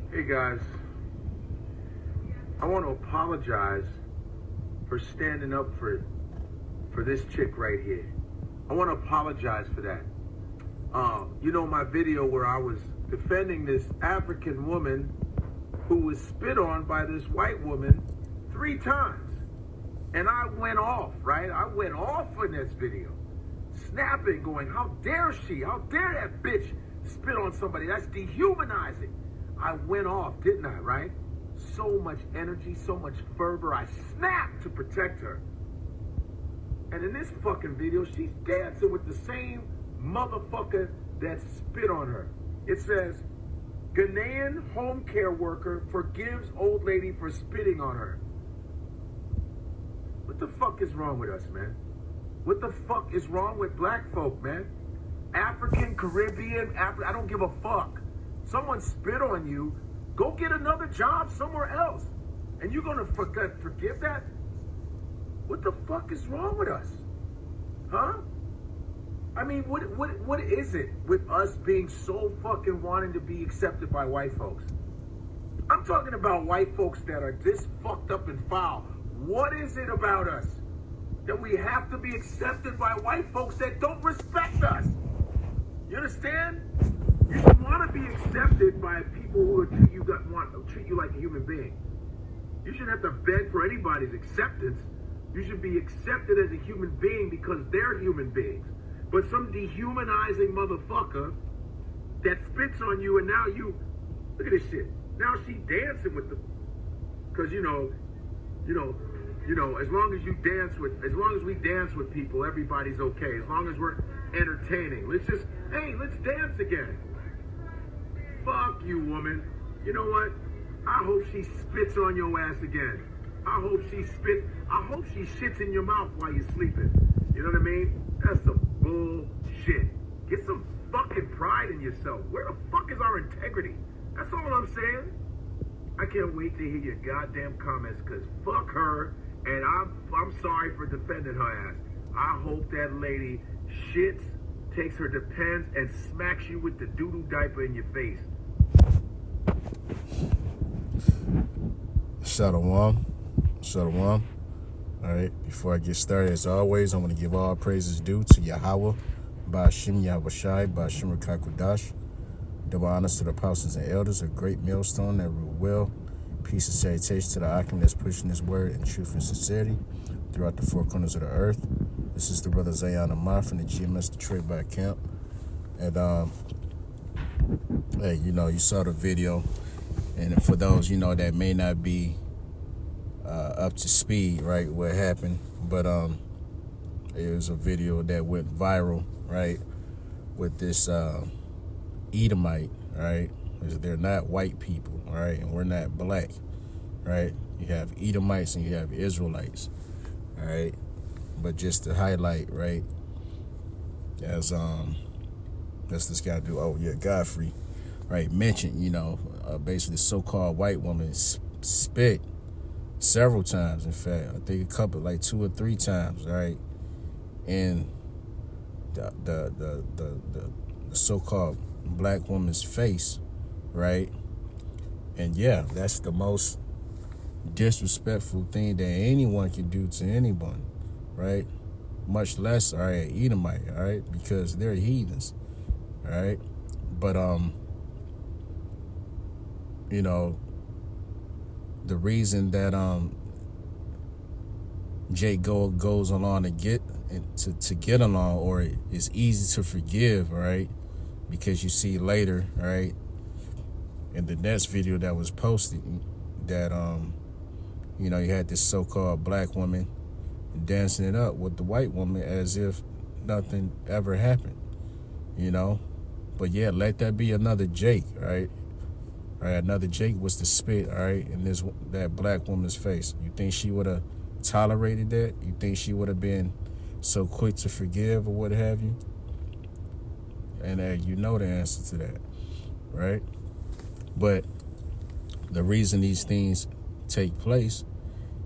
Hey guys, I want to apologize for standing up for this chick right here. I want to apologize for that. You know my video where I was defending this African woman who was spit on by this white woman 3 times. And I went off, right? I went off in this video. Snapping, going, how dare she? How dare that bitch spit on somebody? That's dehumanizing. I went off, didn't I, right? So much energy, so much fervor. I snapped to protect her. And in this fucking video, she's dancing with the same motherfucker that spit on her. It says, Ghanaian home care worker forgives old lady for spitting on her. What the fuck is wrong with us, man? What the fuck is wrong with black folk, man? African, Caribbean, I don't give a fuck. Someone spit on you, go get another job somewhere else. And you're gonna forgive that? What the fuck is wrong with us? Huh? I mean, what is it with us being so fucking wanting to be accepted by white folks? I'm talking about white folks that are this fucked up and foul. What is it about us that we have to be accepted by white folks that don't respect us? You understand? You should want to be accepted by people who treat you like a human being. You shouldn't have to beg for anybody's acceptance. You should be accepted as a human being because they're human beings. But some dehumanizing motherfucker that spits on you and now you, look at this shit. Now she dancing with them. Because as long as we dance with people, everybody's okay. As long as we're entertaining. Let's dance again. Fuck you, woman. You know what? I hope she spits on your ass again. I hope she shits in your mouth while you're sleeping. You know what I mean? That's some bullshit. Get some fucking pride in yourself. Where the fuck is our integrity? That's all I'm saying. I can't wait to hear your goddamn comments, because fuck her, and I'm sorry for defending her ass. I hope that lady shits, takes her Depends, and smacks you with the doo-doo diaper in your face. Shalom. All right, before I get started, as always, I want to give all praises due to Yahweh, Ba'ashim Yahawashi, Ba'ashim Rakakudash. Double honors to the apostles and elders, a great millstone that rule well. Peace and salutation to the Akim that's pushing this word in truth and sincerity throughout the 4 corners of the earth. This is the brother Zayan Amar from the GMS Detroit by Camp. And, hey, you saw the video. And for those, that may not be up to speed, right, what happened. But it was a video that went viral, right, with this Edomite, right? They're not white people, right? And we're not black, right? You have Edomites and you have Israelites, all right? But just to highlight, right, as this guy Godfrey, right, mentioned, basically the so-called white woman spit several times, in fact, I think a couple, like 2 or 3 times, right? And the so-called black woman's face, right? And yeah, that's the most disrespectful thing that anyone can do to anyone, right? Much less, all right, Edomite, all right, because they're heathens, all right? But the reason that Jake goes along to get along, or it's easy to forgive, right? Because you see later, right, in the next video that was posted, that you had this so-called black woman dancing it up with the white woman as if nothing ever happened, But yeah, let that be another Jake, right? All right, another Jake was to spit, all right, in that black woman's face. You think she would have tolerated that? You think she would have been so quick to forgive or what have you? And you know the answer to that, right? But the reason these things take place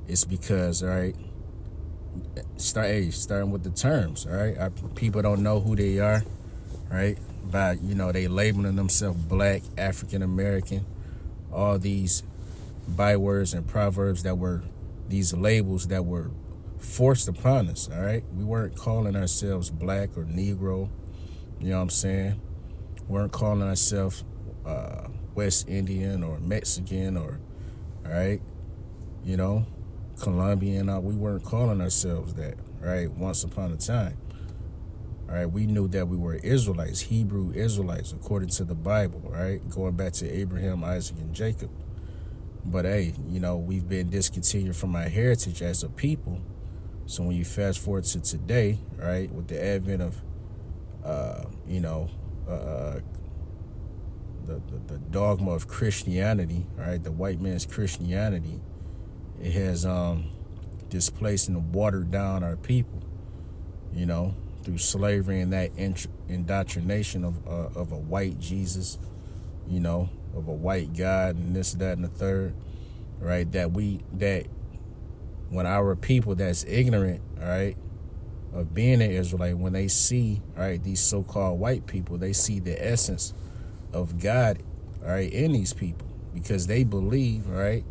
is because, all right, starting with the terms, all right? People don't know who they are, right? By, they labeling themselves black, African American, all these bywords and proverbs that were these labels that were forced upon us, all right? We weren't calling ourselves black or Negro, you know what I'm saying? We weren't calling ourselves West Indian or Mexican or, all right, you know, Colombian. We weren't calling ourselves that, right? Once upon a time, all right? We knew that we were Israelites, Hebrew Israelites, according to the Bible, right? Going back to Abraham, Isaac, and Jacob. But hey, you know, we've been discontinued from our heritage as a people. So when you fast forward to today, right, with the advent of, the dogma of Christianity, right, the white man's Christianity, it has displaced and watered down our people, you know, through slavery and that indoctrination of a white Jesus, you know, of a white God and this, that, and the third, right? That when our people that's ignorant, all right, of being an Israelite, when they see, all right, these so-called white people, they see the essence of God, all right, in these people, because they believe, all right,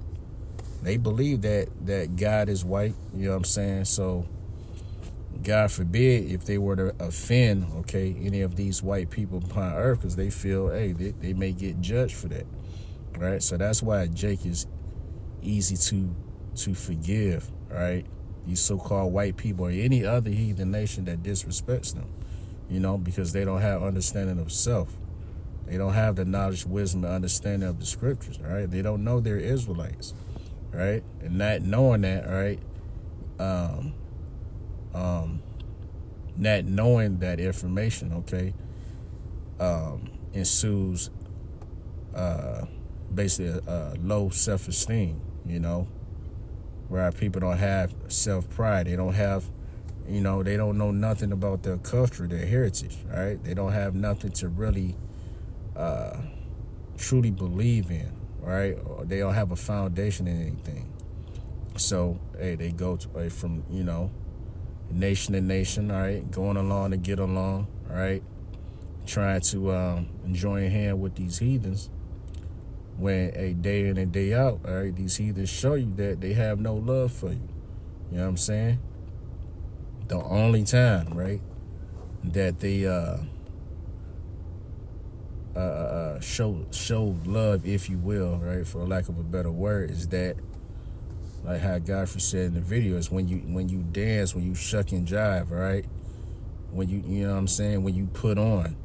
they believe that God is white, you know what I'm saying? So God forbid if they were to offend, okay, any of these white people upon earth, because they feel, hey, they may get judged for that, right? So that's why Jake is easy to forgive, right? These so-called white people or any other heathen nation that disrespects them, you know, because they don't have understanding of self. They don't have the knowledge, wisdom, and understanding of the scriptures, all right? They don't know they're Israelites, right? And not knowing that, all right, not knowing that information, okay, ensues basically a low self-esteem, you know, where our people don't have self-pride. They don't have, you know, they don't know nothing about their culture, their heritage, right? They don't have nothing to really truly believe in, right? Or they don't have a foundation in anything. So, hey, they go to, from, you know, nation to nation, all right, going along to get along, all right, trying to join hand with these heathens, when a day in and day out, all right, these heathens show you that they have no love for you. You know what I'm saying? The only time, right, that they show love, if you will, right, for lack of a better word, is that, like how Godfrey said in the video, is when you dance, when you shuck and jive, right? When you know what I'm saying, when you put on,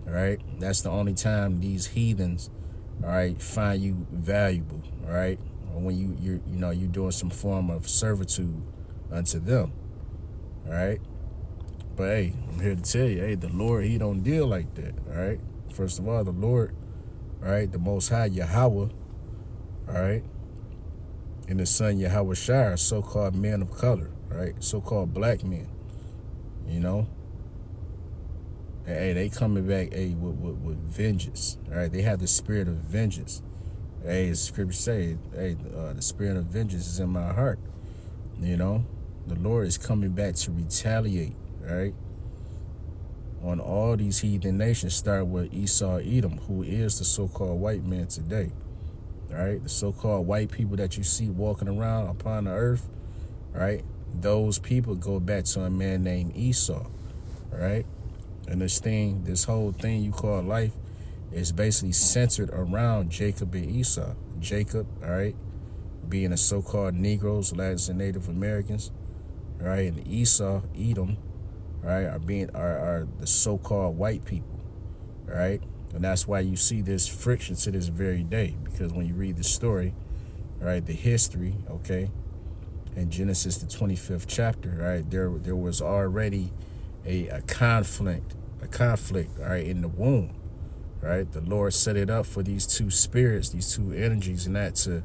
all right? That's the only time these heathens, all right, find you valuable, all right? Or when you're doing some form of servitude unto them, all right? But hey, I'm here to tell you, hey, the Lord, he don't deal like that, all right? First of all, the Lord, all right, the Most High Yahweh, all right, and the Son Yahweh Shai, so-called men of color, right, so-called black men, you know? And, hey, they coming back, hey, with vengeance, all right? They have the spirit of vengeance. Hey, as Scripture say, hey, the spirit of vengeance is in my heart, you know? The Lord is coming back to retaliate, all right, on all these heathen nations, start with Esau, Edom, who is the so-called white man today, all right? The so-called white people that you see walking around upon the earth, all right? Those people go back to a man named Esau, all right? And this whole thing you call life is basically centered around Jacob and Esau. Jacob, all right, being the so-called Negroes, Latins, and Native Americans, all right, and Esau, Edom, all right, are the so-called white people, all right? And that's why you see this friction to this very day, because when you read the story, all right, the history, okay, in Genesis, the 25th chapter, all right, there was already a conflict, all right, in the womb, right? The Lord set it up for these two spirits, these two energies, not to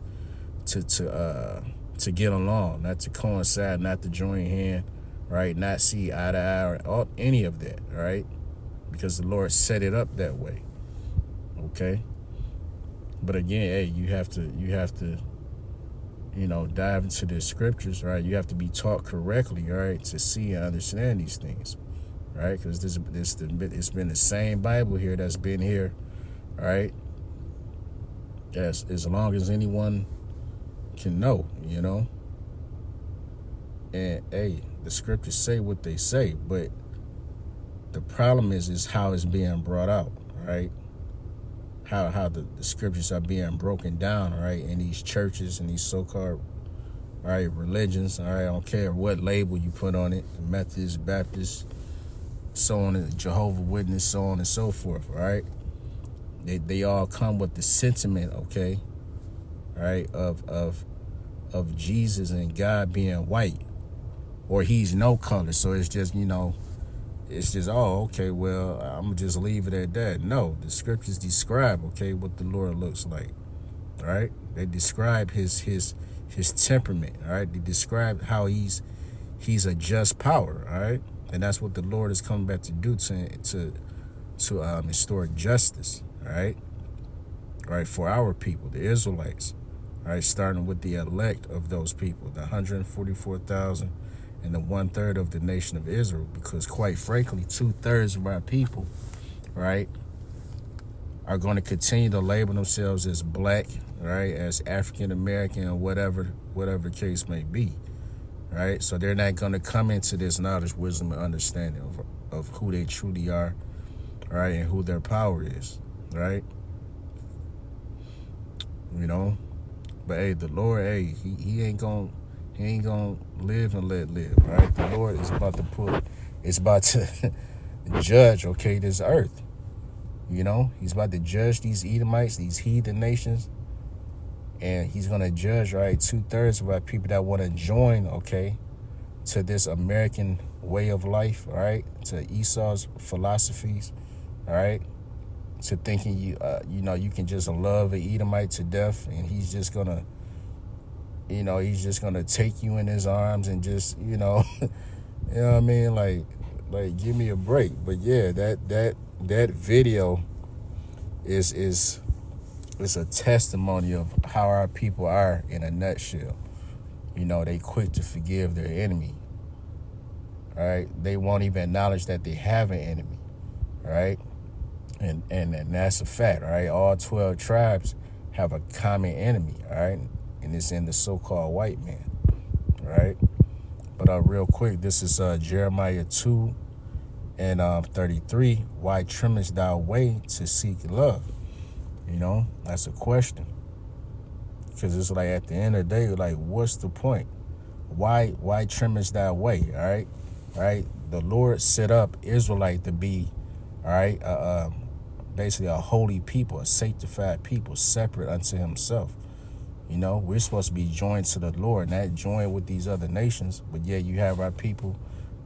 get along, not to coincide, not to join hand, right? Not see eye to eye or any of that, all right? Because the Lord set it up that way, okay? But again, hey, you have to, you know, dive into the scriptures, right? You have to be taught correctly, all right, to see and understand these things, right? Because it's been the same Bible here that's been here, all right, as long as anyone can know, you know. And hey, the scriptures say what they say, but the problem is how it's being brought out, right? How the scriptures are being broken down, right, in these churches and these so-called, all right, religions, all right, I don't care what label you put on it, Methodist, Baptist, so on, Jehovah's Witness, so on and so forth, all right? They all come with the sentiment, okay, all right, of Jesus and God being white, or he's no color, so it's just, you know, it's just, oh, okay, well, I'm going to just leave it at that. No, the scriptures describe, okay, what the Lord looks like, all right? They describe his temperament, all right? They describe how he's a just power, all right? And that's what the Lord is coming back to do, to restore justice, all right? All right, for our people, the Israelites, all right, starting with the elect of those people, the 144,000 and the 1/3 of the nation of Israel, because quite frankly, 2/3 of our people, right, are going to continue to label themselves as black, right, as African American, or whatever case may be, right? So they're not going to come into this knowledge, wisdom, and understanding of who they truly are, right, and who their power is, right? You know, but hey, the Lord, hey, he ain't gonna live and let live, right? The Lord is about to judge, okay, this earth. You know, he's about to judge these Edomites, these heathen nations, and he's gonna judge, right, 2/3 of our people that want to join, okay, to this American way of life, all right, to Esau's philosophies, all right, to thinking you know, you can just love an Edomite to death, and he's just gonna take you in his arms and just, you know, you know what I mean? Like give me a break. But yeah, that video is a testimony of how our people are in a nutshell. You know, they quick to forgive their enemy. All right, they won't even acknowledge that they have an enemy. All right, and that's a fact. All right, all 12 tribes have a common enemy. All right. And it's in the so-called white man, right? But real quick, this is Jeremiah 2 and 33. Why trimmest thou way to seek love? You know, that's a question. Because it's like at the end of the day, like, what's the point? Why trimmest thou way? All right. The Lord set up Israelite to be, all right, basically a holy people, a sanctified people, separate unto himself. You know, we're supposed to be joined to the Lord, not joined with these other nations. But yeah, you have our people,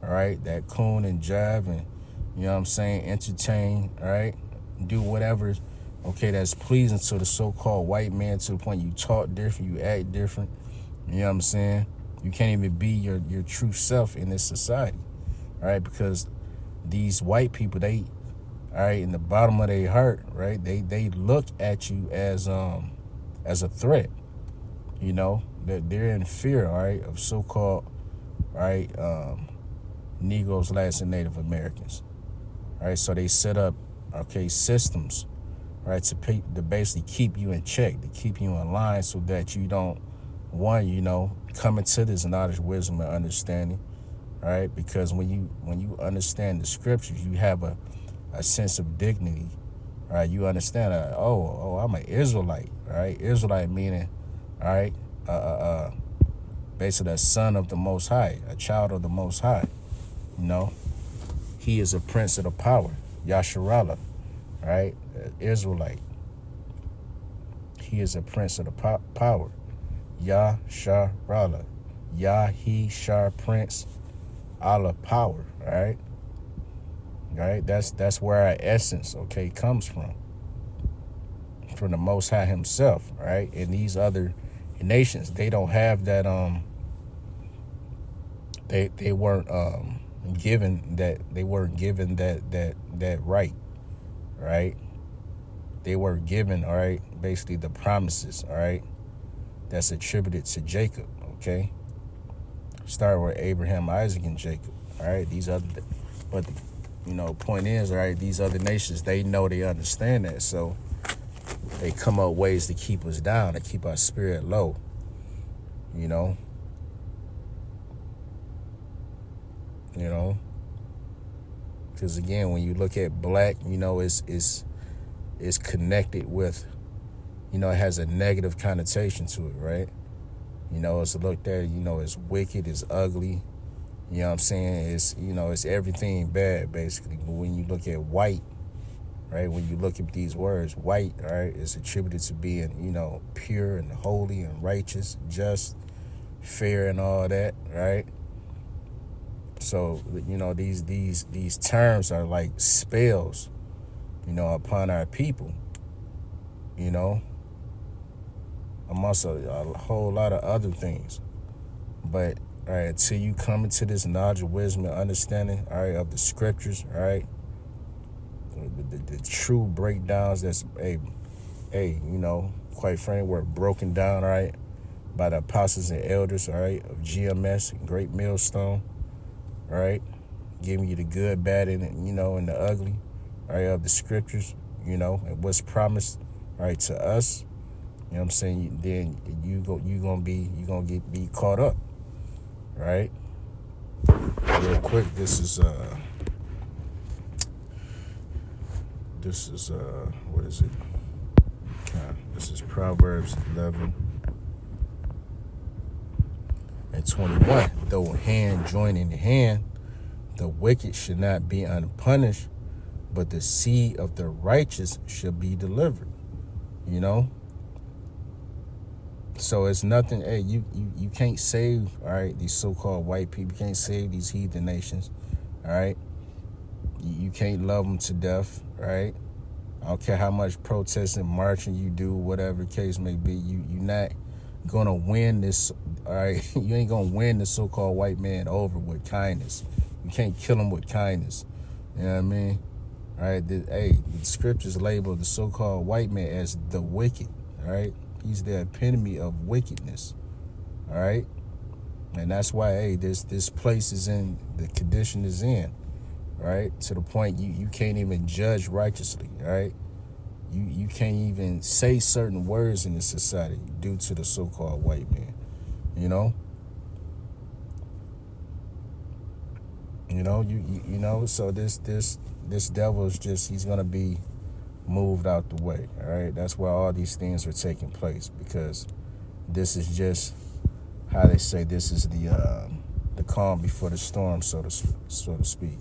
all right, that coon and jive and, you know what I'm saying, entertain, all right, do whatever, okay, that's pleasing to the so-called white man, to the point you talk different, you act different, you know what I'm saying? You can't even be your true self in this society, all right, because these white people, they, all right, in the bottom of their heart, right, they look at you as a threat. You know, that they're in fear, all right, of so-called, all right, Negroes, Blacks, and Native Americans. All right, so they set up, okay, systems, right, to basically keep you in check, to keep you in line, so that you don't, you know, come into this knowledge, wisdom, and understanding, all right, because when you understand the scriptures, you have a sense of dignity, all right, you understand, oh, I'm an Israelite, all right, Israelite meaning, all right, basically a son of the Most High, a child of the Most High, you know. He is a prince of the power, Yasharallah, all right, Israelite. He is a prince of the power, Yasharallah, Yah, he, Shar, prince, Allah, power, all right. All right, that's where our essence, okay, comes from the Most High himself, all right. And these other nations, they don't have that, they weren't given that right. They were given, all right, basically the promises, all right, that's attributed to Jacob, okay. Start with Abraham, Isaac, and Jacob, all right. But you know, point is, all right, these other nations, they know, they understand that, so they come up ways to keep us down, to keep our spirit low, you know. You know, because again, when you look at black, you know, it's connected with, you know, it has a negative connotation to it, right? You know, it's looked at, you know, it's wicked, it's ugly. You know what I'm saying? It's, you know, it's everything bad, basically. But when you look at white, right, when you look at these words, white, right, is attributed to being, you know, pure and holy and righteous, just, fair and all that, right? So, you know, these terms are like spells, you know, upon our people, you know, amongst a whole lot of other things. But, all right, until you come into this knowledge of wisdom and understanding, all right, of the scriptures, all right, the true breakdowns that's, you know, quite frankly, were broken down, all right, by the apostles and elders, all right, of GMS, Great Millstone, all right, giving you the good, bad, and, you know, and the ugly, all right, of the scriptures, you know, and what's promised, all right, to us. You know what I'm saying? Then you gonna be caught up, right? Real quick, this is what is it? This is Proverbs 11:21. Though hand join in hand, the wicked should not be unpunished, but the seed of the righteous shall be delivered. You know? So it's nothing, hey, you can't save, all right, these so-called white people. You can't save these heathen nations, all right? You can't love them to death, right? I don't care how much protesting, marching you do, whatever the case may be. You're not going to win this, all right? You ain't going to win the so-called white man over with kindness. You can't kill him with kindness. You know what I mean? All right? The scriptures label the so-called white man as the wicked, all right? He's the epitome of wickedness, all right? And that's why, this place is in, the condition is in, right? To the point you can't even judge righteously, right? You can't even say certain words in this society due to the so-called white man, you know? You know, so this devil is just, he's going to be moved out the way, all right? That's why all these things are taking place, because this is just, how they say, this is the calm before the storm, so to speak,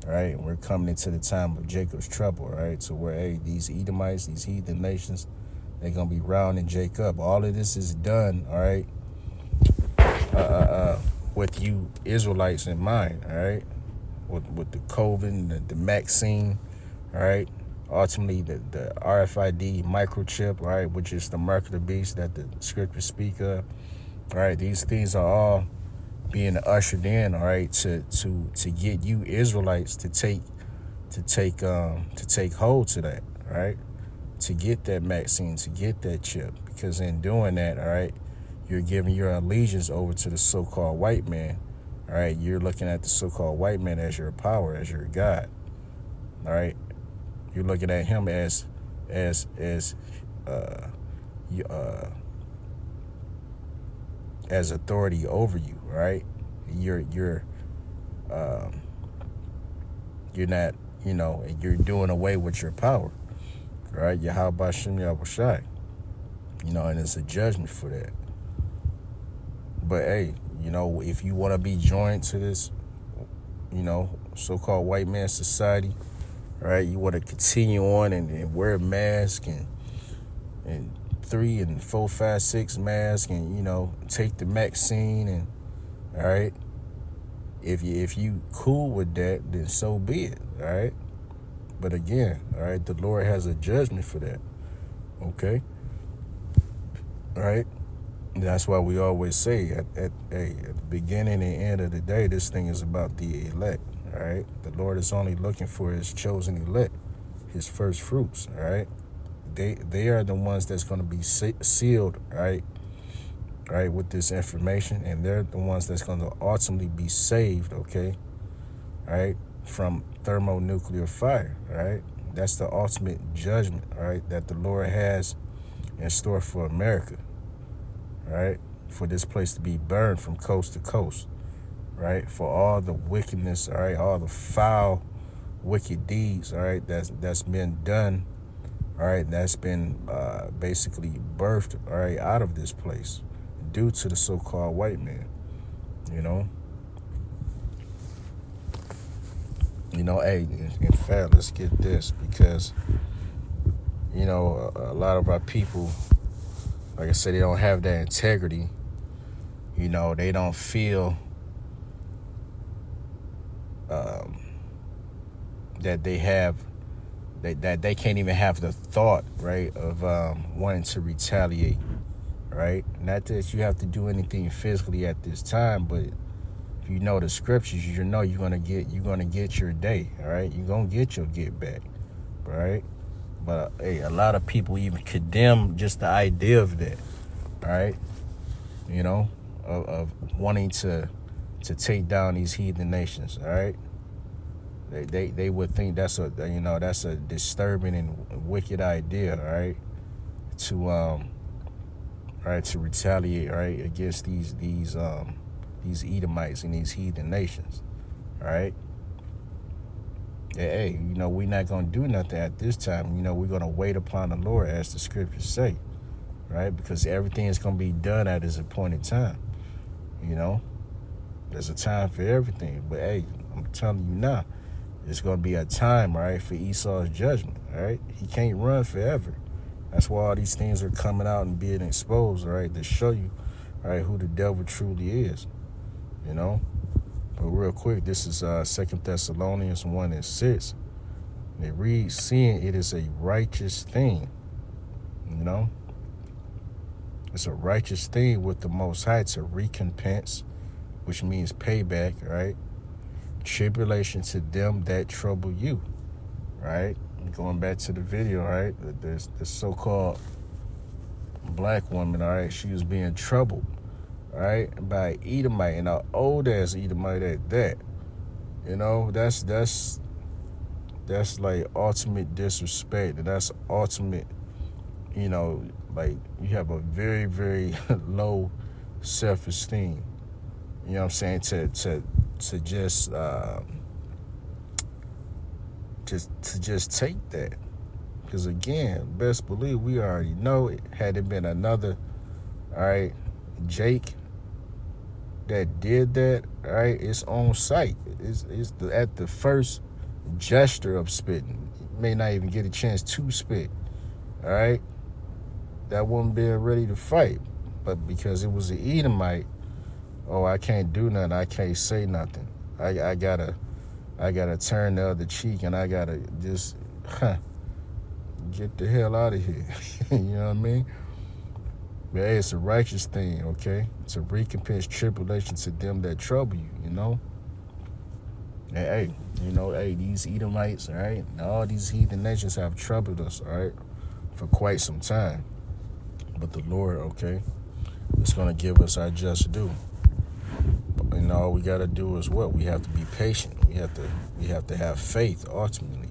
all right? And we're coming into the time of Jacob's trouble, all right? So where, these Edomites, these heathen nations, they're going to be rounding Jacob. All of this is done, all right, with you Israelites in mind, all right? With the COVID, the vaccine, all right? Ultimately, the RFID microchip, right, which is the mark of the beast that the scriptures speak of. All right, these things are all being ushered in, all right, to get you Israelites to take hold to that, right, to get that vaccine, to get that chip, because in doing that, all right, you're giving your allegiance over to the so-called white man, all right. You're looking at the so-called white man as your power, as your God, all right. You're looking at him as authority over you, right? You're not, you know, you're doing away with your power, right? Yahweh Shem Yahushai, you know, and it's a judgment for that. But you know, if you want to be joined to this, you know, so-called white man society, right? You want to continue on and wear a mask and 3 and 4, 5, 6 masks, and, you know, take the vaccine, and all right. If you cool with that, then so be it, all right. But again, all right, the Lord has a judgment for that. Okay, all right. That's why we always say at the beginning and end of the day, this thing is about the elect. All right, the Lord is only looking for his chosen elect, his first fruits. All right, they are the ones that's going to be sealed, right, with this information, and they're the ones that's going to ultimately be saved. Okay, all right, from thermonuclear fire. All right, That's the ultimate judgment, all right, that the Lord has in store for America, right? For this place to be burned from coast to coast, right? For all the wickedness, all right, all the foul, wicked deeds, all right, that's been done, all right, that's been basically birthed, all right, out of this place due to the so-called white man, you know. Hey, in fact, let's get this, because, a lot of our people, like I said, they don't have that integrity. They don't feel that they have, that they can't even have the thought, right, of wanting to retaliate, right? Not that you have to do anything physically at this time, but if you know the scriptures, you're gonna get your day, all right? You're gonna get your get back, right? But hey, a lot of people even condemn just the idea of that, all right? Of wanting to take down these heathen nations, all right? They would think that's a disturbing and wicked idea, all right? To retaliate, all right, against these Edomites and these heathen nations, all right? Hey, we're not gonna do nothing at this time. We're gonna wait upon the Lord, as the scriptures say, right? Because everything is gonna be done at its appointed time. There's a time for everything. But hey, I'm telling you now, it's gonna be a time, right, for Esau's judgment. All right, he can't run forever. That's why all these things are coming out and being exposed, right, to show you, all right, who the devil truly is. But real quick, this is 2 Thessalonians 1:6. And it reads, "Seeing it is a righteous thing," it's a righteous thing with the Most High to recompense, which means payback, right? Tribulation to them that trouble you, right? Going back to the video, right? There's this so-called black woman, all right? She was being troubled, all right, by Edomite, and an old-ass Edomite at that. That's like ultimate disrespect, and that's ultimate, like, you have a very, very low self-esteem. You know what I'm saying? To just take that. Because again, best believe we already know it. Had it been another, all right, Jake that did that, all right, it's on sight. It's at the first gesture of spitting. You may not even get a chance to spit, all right? That woman being ready to fight. But because it was an Edomite, oh, I can't do nothing. I can't say nothing. I gotta turn the other cheek, and I gotta just get the hell out of here. You know what I mean? But hey, it's a righteous thing, okay? It's a recompense tribulation to them that trouble you, And hey, these Edomites, all right, and all these heathen nations have troubled us, all right, for quite some time. But the Lord, okay, is going to give us our just due. And all we got to do is what? We have to be patient. We have to have faith, ultimately,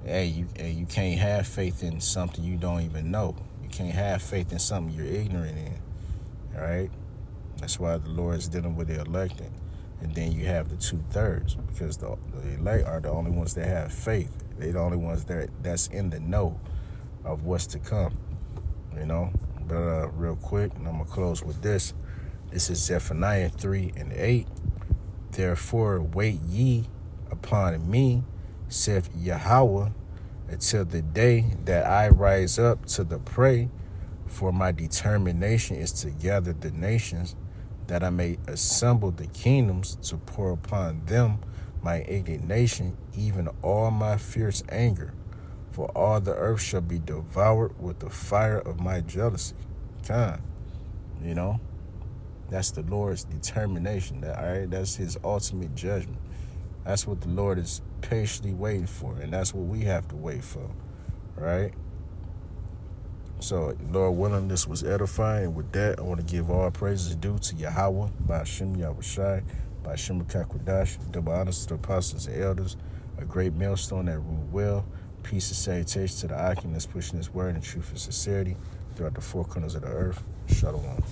Hey, you can't have faith in something you don't even know. You can't have faith in something you're ignorant in, all right? That's why the Lord is dealing with the elected. And then you have the 2/3, because the elect are the only ones that have faith. They're the only ones that's in the know of what's to come, But real quick, and I'm going to close with this. This is Zephaniah 3:8. "Therefore wait ye upon me, saith Yahweh, until the day that I rise up to the prey. For my determination is to gather the nations, that I may assemble the kingdoms, to pour upon them my indignation, even all my fierce anger. For all the earth shall be devoured with the fire of my jealousy." That's the Lord's determination. All right, that's his ultimate judgment. That's what the Lord is patiently waiting for, and that's what we have to wait for, all right? So, Lord willing, this was edifying. And with that, I want to give all praises due to Yahweh, Ba'ashem Yahushai, by Shema Kakwadash. Double honors to the apostles and elders. A great millstone that ruled well. Peace and salutation to the Akim that's pushing his word in truth and sincerity throughout the four corners of the earth. Shalom.